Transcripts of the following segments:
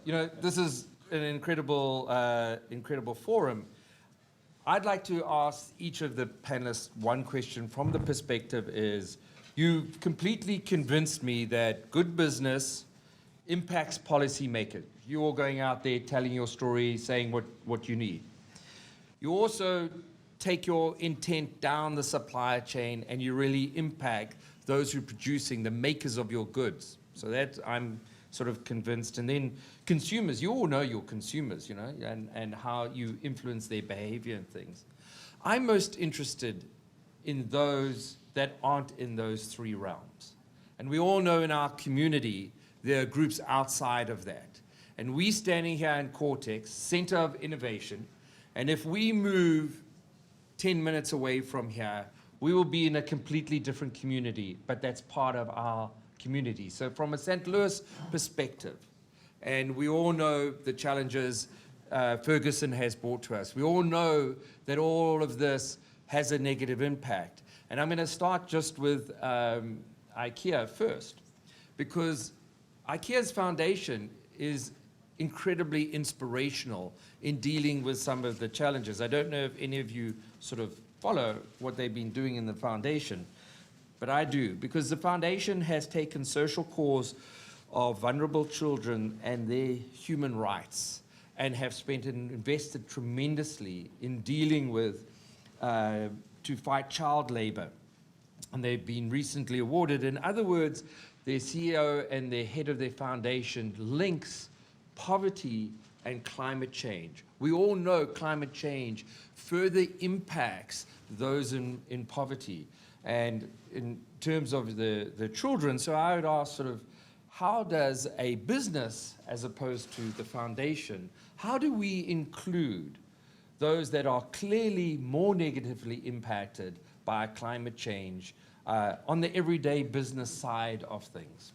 this is an incredible forum. I'd like to ask each of the panelists one question from the perspective is, you've completely convinced me that good business impacts policymakers. You're all going out there telling your story, saying what you need. You also take your intent down the supply chain and you really impact those who are producing, the makers of your goods. So that I'm sort of convinced. And then consumers, you all know your consumers, and how you influence their behavior and things. I'm most interested in those that aren't in those three realms. And we all know in our community, there are groups outside of that. And we standing here in Cortex, Center of Innovation, and if we move 10 minutes away from here, we will be in a completely different community, but that's part of our community. So from a St. Louis perspective, and we all know the challenges Ferguson has brought to us. We all know that all of this has a negative impact. And I'm going to start just with IKEA first, because IKEA's foundation is incredibly inspirational in dealing with some of the challenges. I don't know if any of you sort of follow what they've been doing in the foundation, but I do, because the foundation has taken social cause of vulnerable children and their human rights and have spent and invested tremendously in dealing with, to fight child labor. And they've been recently awarded. In other words, their CEO and the head of their foundation links poverty and climate change. We all know climate change further impacts those in poverty. And in terms of the children, so I would ask sort of, how does a business, as opposed to the foundation, how do we include those that are clearly more negatively impacted by climate change on the everyday business side of things?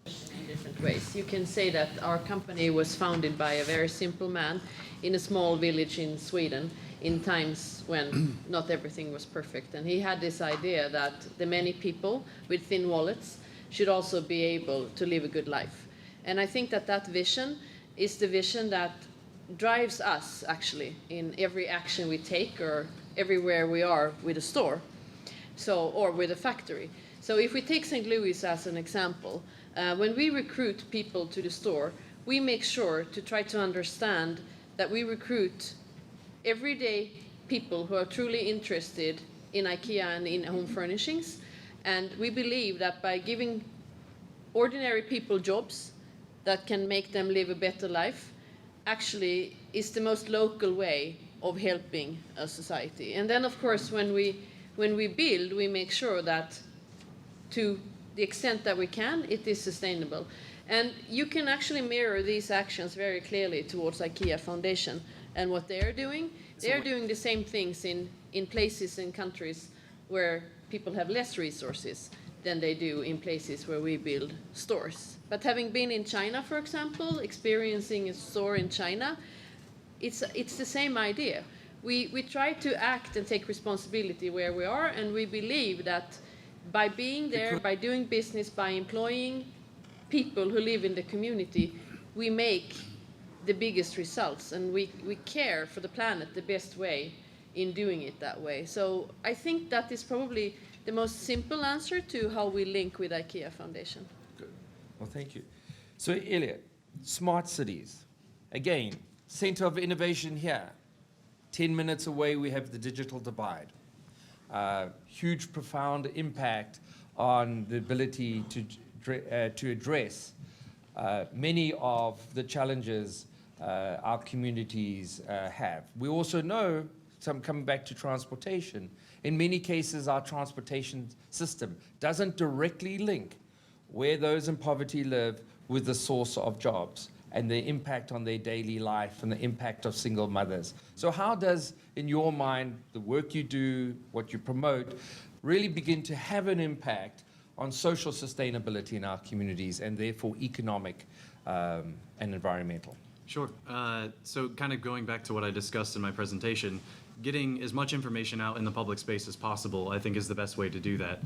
In different ways. You can say that our company was founded by a very simple man in a small village in Sweden in times when not everything was perfect. And he had this idea that the many people with thin wallets should also be able to live a good life. And I think that that vision is the vision that drives us actually in every action we take or everywhere we are with a store, or with a factory. So if we take St. Louis as an example, when we recruit people to the store, we make sure to try to understand that we recruit everyday people who are truly interested in IKEA and in home furnishings. And we believe that by giving ordinary people jobs that can make them live a better life, actually is the most local way of helping a society. And then, of course, when we build, we make sure that to the extent that we can, it is sustainable. And you can actually mirror these actions very clearly towards IKEA Foundation and what they're doing. They're doing the same things in places and countries where people have less resources than they do in places where we build stores. But having been in China, for example, experiencing a store in China, it's the same idea. We try to act and take responsibility where we are, and we believe that by being there, by doing business, by employing people who live in the community, we make the biggest results, and we care for the planet the best way in doing it that way. So I think that is probably the most simple answer to how we link with IKEA Foundation. Good. Well, thank you. So, Elliot, smart cities. Again, Center of Innovation here. 10 minutes away, we have the digital divide. Huge, profound impact on the ability to address many of the challenges our communities have. We also know, coming back to transportation, in many cases our transportation system doesn't directly link where those in poverty live with the source of jobs and the impact on their daily life and the impact of single mothers. So how does, in your mind, the work you do, what you promote, really begin to have an impact on social sustainability in our communities and therefore economic and environmental? Sure. So kind of going back to what I discussed in my presentation, getting as much information out in the public space as possible, I think, is the best way to do that.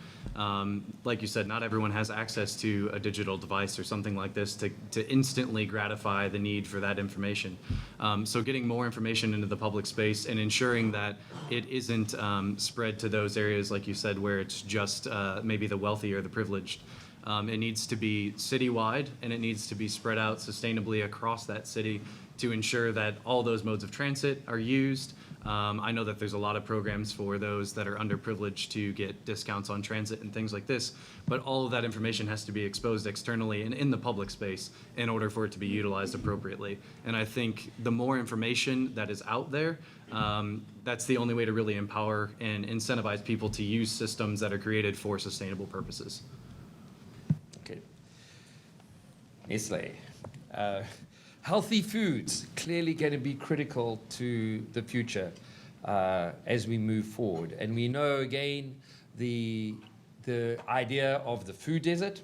Like you said, not everyone has access to a digital device or something like this to instantly gratify the need for that information. So getting more information into the public space and ensuring that it isn't spread to those areas, like you said, where it's just maybe the wealthy or the privileged. It needs to be citywide, and it needs to be spread out sustainably across that city to ensure that all those modes of transit are used. I know that there's a lot of programs for those that are underprivileged to get discounts on transit and things like this, but all of that information has to be exposed externally and in the public space in order for it to be utilized appropriately. And I think the more information that is out there, that's the only way to really empower and incentivize people to use systems that are created for sustainable purposes. Okay. Nestle. Healthy foods, clearly going to be critical to the future as we move forward. And we know, again, the idea of the food desert.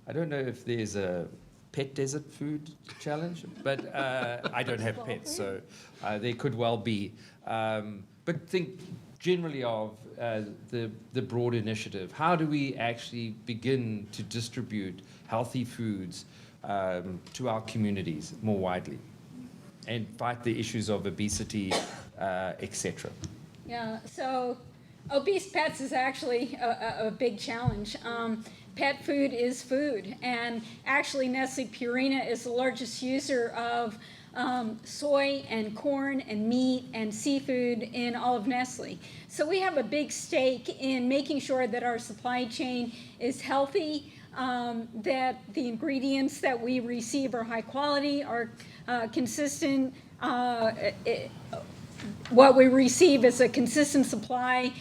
I don't know if there's a pet desert food challenge, but I don't have pets, so there could well be. But think generally of the broad initiative. How do we actually begin to distribute healthy foods to our communities more widely and fight the issues of obesity, etc.? Yeah, so obese pets is actually a big challenge. Pet food is food, and actually Nestle Purina is the largest user of soy and corn and meat and seafood in all of Nestle. So we have a big stake in making sure that our supply chain is healthy, that the ingredients that we receive are high quality, are consistent. What we receive is a consistent supply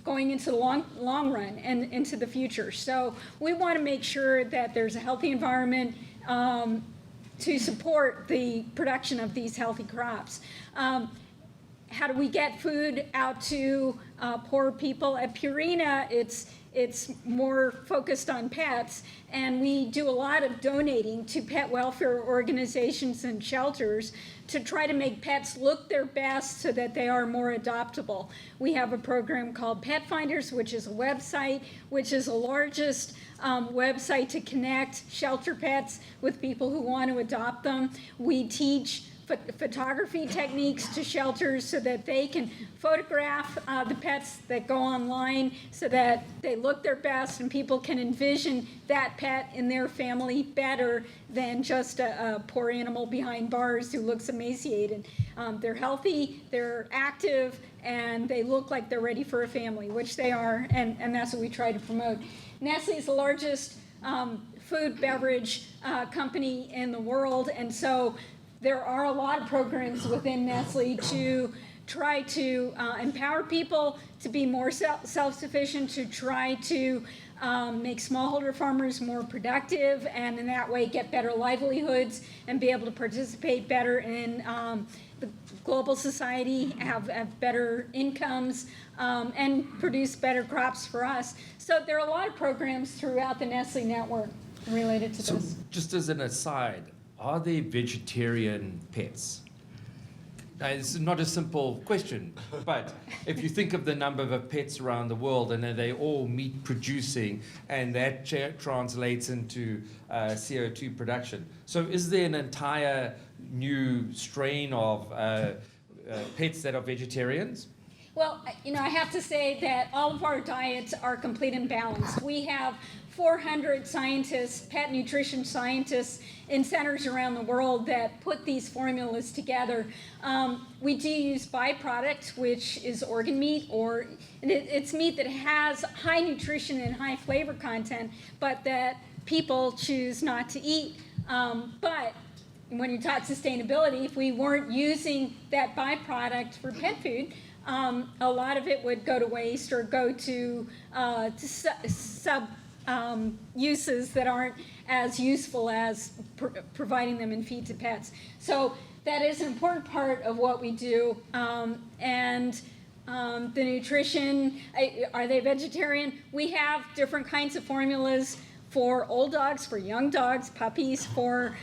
going into the long run and into the future. So we want to make sure that there's a healthy environment to support the production of these healthy crops. How do we get food out to poor people? At Purina, it's more focused on pets, and we do a lot of donating to pet welfare organizations and shelters to try to make pets look their best so that they are more adoptable. We have a program called Pet Finders, which is a website, which is the largest website to connect shelter pets with people who want to adopt them. We teach photography techniques to shelters so that they can photograph the pets that go online so that they look their best and people can envision that pet in their family better than just a poor animal behind bars who looks emaciated. They're healthy, they're active, and they look like they're ready for a family, which they are, and that's what we try to promote. Nestle is the largest food beverage company in the world, and so there are a lot of programs within Nestle to try to empower people to be more self-sufficient, to try to make smallholder farmers more productive, and in that way get better livelihoods and be able to participate better in the global society, have better incomes, and produce better crops for us. So there are a lot of programs throughout the Nestle network related to this. Just as an aside, are there vegetarian pets? Now, this is not a simple question, but if you think of the number of pets around the world and they're all meat producing, and that translates into CO2 production. So is there an entire new strain of pets that are vegetarians? Well, I have to say that all of our diets are complete and balanced. We have 400 scientists, pet nutrition scientists, in centers around the world that put these formulas together. We do use byproduct, which is organ meat, or it's meat that has high nutrition and high flavor content, but that people choose not to eat. But when you talk sustainability, if we weren't using that byproduct for pet food, a lot of it would go to waste or go to sub uses that aren't as useful as providing them in feed to pets. So that is an important part of what we do. And the nutrition, are they vegetarian? We have different kinds of formulas for old dogs, for young dogs, puppies, for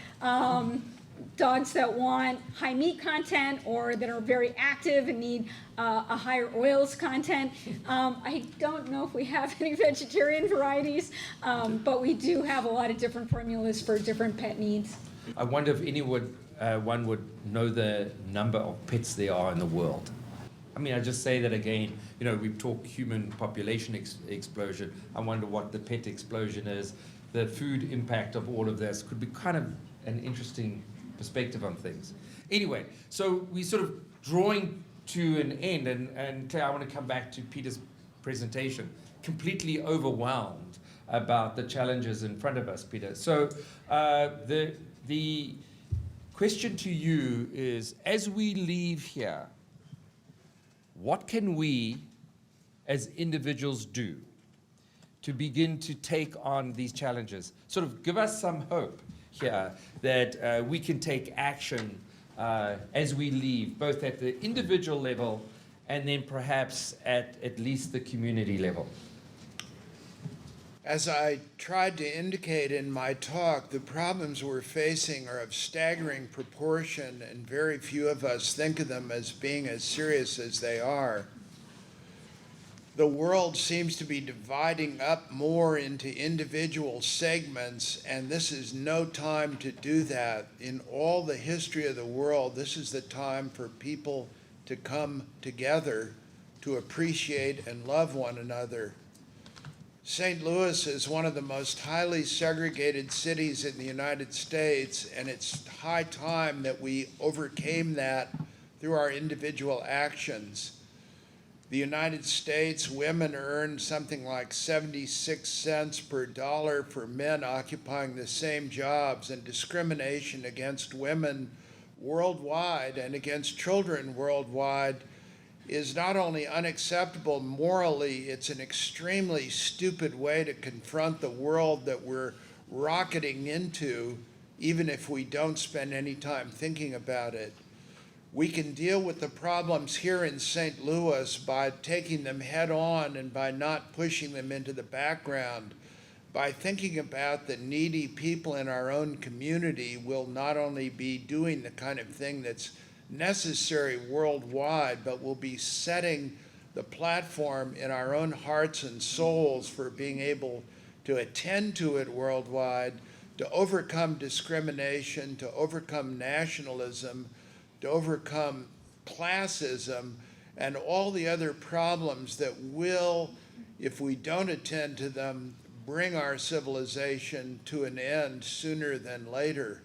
dogs that want high meat content or that are very active and need a higher oils content. I don't know if we have any vegetarian varieties, but we do have a lot of different formulas for different pet needs. I wonder if one would know the number of pets there are in the world. I mean, I just say that again, you know, we talk human population explosion. I wonder what the pet explosion is. The food impact of all of this could be kind of an interesting perspective on things. Anyway, so we sort of drawing to an end, and Claire, I want to come back to Peter's presentation. Completely overwhelmed about the challenges in front of us, Peter. So the question to you is, as we leave here, what can we as individuals do to begin to take on these challenges? Sort of give us some hope here that we can take action as we leave, both at the individual level and then perhaps at least the community level. As I tried to indicate in my talk, the problems we're facing are of staggering proportion, and very few of us think of them as being as serious as they are. The world seems to be dividing up more into individual segments, and this is no time to do that. In all the history of the world, this is the time for people to come together to appreciate and love one another. St. Louis is one of the most highly segregated cities in the United States, and it's high time that we overcame that through our individual actions. The United States, women earn something like 76 cents per dollar for men occupying the same jobs, and discrimination against women worldwide and against children worldwide is not only unacceptable morally, it's an extremely stupid way to confront the world that we're rocketing into, even if we don't spend any time thinking about it. We can deal with the problems here in St. Louis by taking them head on and by not pushing them into the background. By thinking about the needy people in our own community, we'll not only be doing the kind of thing that's necessary worldwide, but we'll be setting the platform in our own hearts and souls for being able to attend to it worldwide, to overcome discrimination, to overcome nationalism, to overcome classism, and all the other problems that will, if we don't attend to them, bring our civilization to an end sooner than later.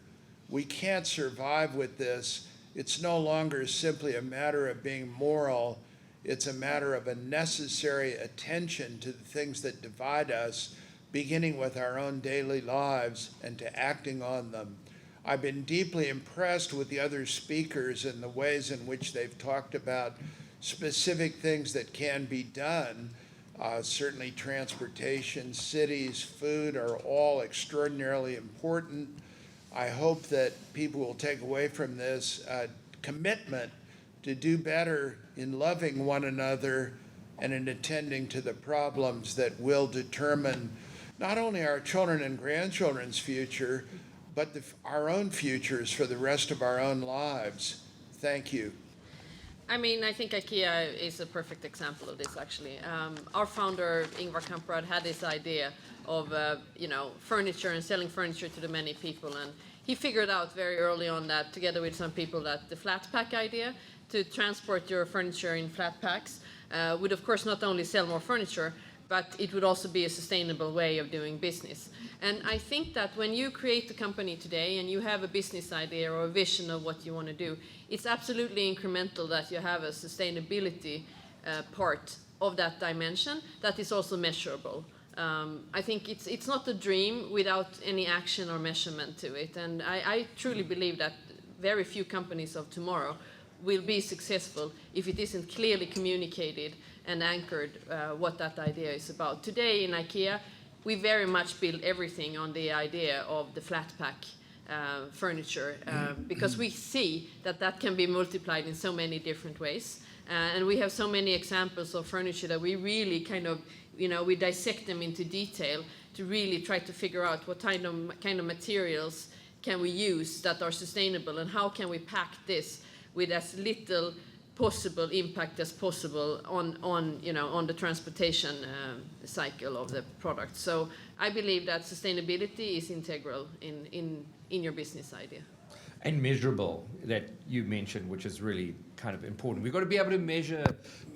We can't survive with this. It's no longer simply a matter of being moral. It's a matter of a necessary attention to the things that divide us, beginning with our own daily lives and to acting on them. I've been deeply impressed with the other speakers and the ways in which they've talked about specific things that can be done. Certainly transportation, cities, food are all extraordinarily important. I hope that people will take away from this commitment to do better in loving one another and in attending to the problems that will determine not only our children and grandchildren's future, but our own futures for the rest of our own lives. Thank you. I mean, I think IKEA is a perfect example of this, actually. Our founder, Ingvar Kamprad, had this idea of, furniture and selling furniture to the many people. And he figured out very early on that, together with some people, that the flat pack idea, to transport your furniture in flat packs, would, of course, not only sell more furniture, but it would also be a sustainable way of doing business. And I think that when you create a company today and you have a business idea or a vision of what you want to do, it's absolutely incremental that you have a sustainability part of that dimension that is also measurable. I think it's not a dream without any action or measurement to it. And I truly believe that very few companies of tomorrow will be successful if it isn't clearly communicated and anchored what that idea is about. Today in IKEA, we very much build everything on the idea of the flat pack furniture because we see that that can be multiplied in so many different ways. And we have so many examples of furniture that we really kind of, we dissect them into detail to really try to figure out what kind of materials can we use that are sustainable, and how can we pack this with as little possible impact as possible on the transportation cycle of the product. So I believe that sustainability is integral in your business idea. And measurable, that you mentioned, which is really kind of important. We've got to be able to measure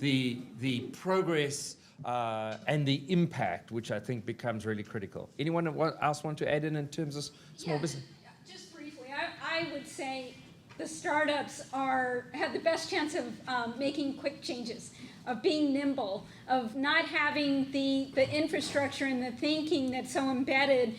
the progress and the impact, which I think becomes really critical. Anyone else want to add in terms of small business? Just briefly, I would say the startups have the best chance of making quick changes, of being nimble, of not having the infrastructure and the thinking that's so embedded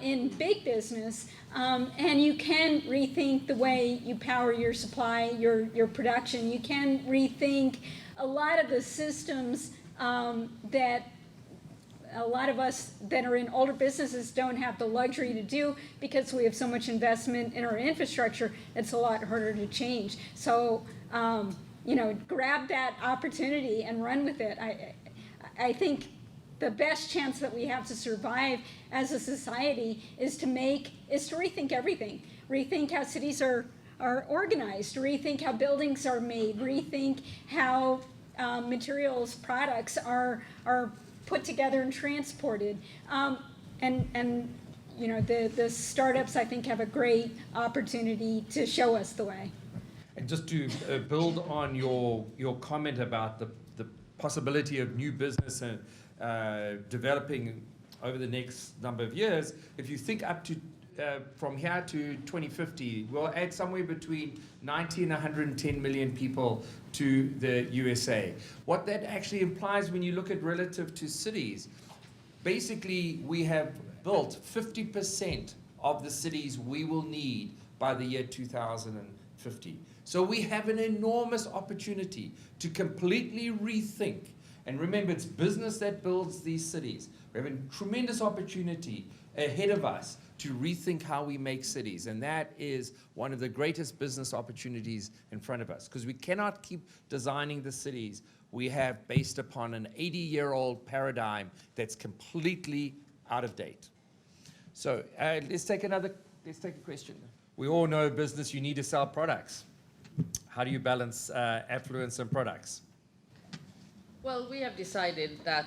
in big business. And you can rethink the way you power your supply, your production. You can rethink a lot of the systems that a lot of us that are in older businesses don't have the luxury to do because we have so much investment in our infrastructure. It's a lot harder to change. So, grab that opportunity and run with it. I think the best chance that we have to survive as a society is to rethink everything. Rethink how cities are organized, rethink how buildings are made, rethink how materials, products are put together and transported. The startups, I think, have a great opportunity to show us the way. And just to build on your comment about the possibility of new business and developing over the next number of years, if you think up to from here to 2050, we'll add somewhere between 90 and 110 million people to the USA. What that actually implies when you look at relative to cities, basically we have built 50% of the cities we will need by the year 2050. So we have an enormous opportunity to completely rethink. And remember, it's business that builds these cities. We have a tremendous opportunity ahead of us to rethink how we make cities. And that is one of the greatest business opportunities in front of us, because we cannot keep designing the cities we have based upon an 80-year-old paradigm that's completely out of date. So let's take a question. We all know business, you need to sell products. How do you balance affluence and products? Well, we have decided that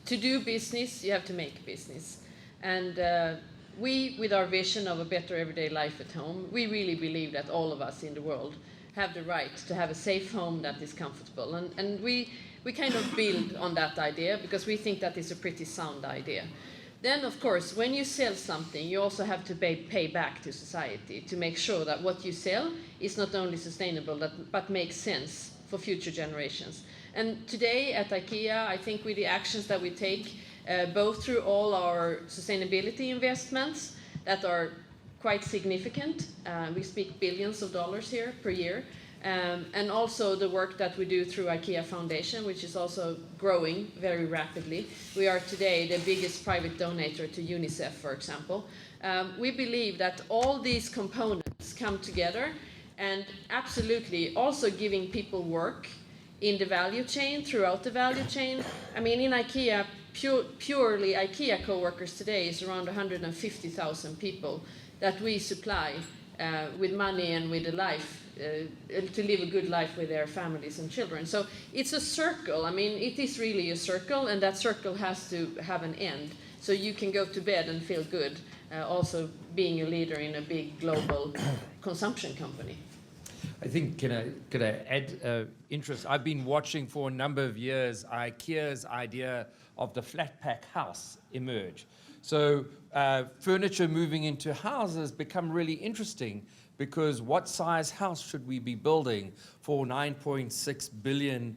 to do business, you have to make business. And we, with our vision of a better everyday life at home, we really believe that all of us in the world have the right to have a safe home that is comfortable. And we kind of build on that idea because we think that is a pretty sound idea. Then, of course, when you sell something, you also have to pay back to society to make sure that what you sell is not only sustainable, but makes sense for future generations. And today at IKEA, I think with the actions that we take, both through all our sustainability investments that are quite significant, we speak billions of dollars here per year, and also the work that we do through IKEA Foundation, which is also growing very rapidly. We are today the biggest private donator to UNICEF, for example. We believe that all these components come together and absolutely also giving people work in the value chain, throughout the value chain. I mean, in IKEA, purely IKEA co-workers today is around 150,000 people that we supply with money and with a life, to live a good life with their families and children. So it's a circle. I mean, it is really a circle, and that circle has to have an end. So you can go to bed and feel good, also being a leader in a big global consumption company. I think, can I add interest? I've been watching for a number of years IKEA's idea of the flat pack house emerge. So furniture moving into houses become really interesting, because what size house should we be building for 9.6 billion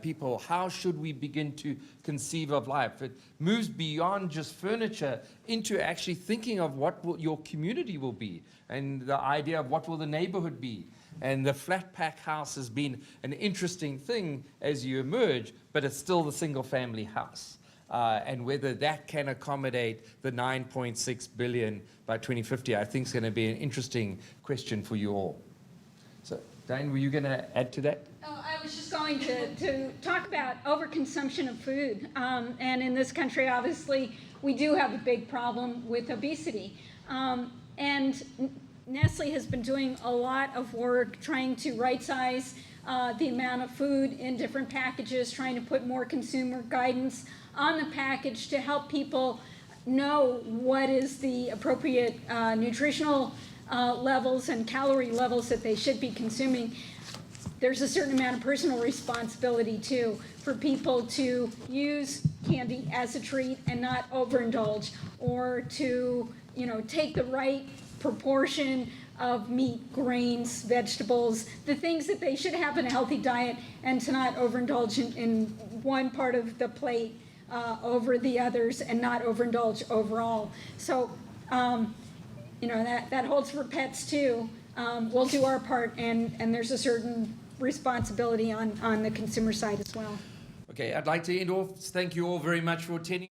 people? How should we begin to conceive of life? It moves beyond just furniture into actually thinking of what your community will be, and the idea of what will the neighborhood be. And the flat pack house has been an interesting thing as you emerge, but it's still the single family house. And whether that can accommodate the 9.6 billion by 2050, I think is going to be an interesting question for you all. So, Diane, were you going to add to that? Oh, I was just going to talk about overconsumption of food. And in this country, obviously, we do have a big problem with obesity. And Nestle has been doing a lot of work trying to right-size the amount of food in different packages, trying to put more consumer guidance on the package to help people know what is the appropriate nutritional levels and calorie levels that they should be consuming. There's a certain amount of personal responsibility too for people to use candy as a treat and not overindulge, or to, you know, take the right proportion of meat, grains, vegetables, the things that they should have in a healthy diet, and to not overindulge in one part of the plate over the others, and not overindulge overall. So, you know, that holds for pets too. We'll do our part, and there's a certain responsibility on the consumer side as well. Okay, I'd like to end off. Thank you all very much for attending.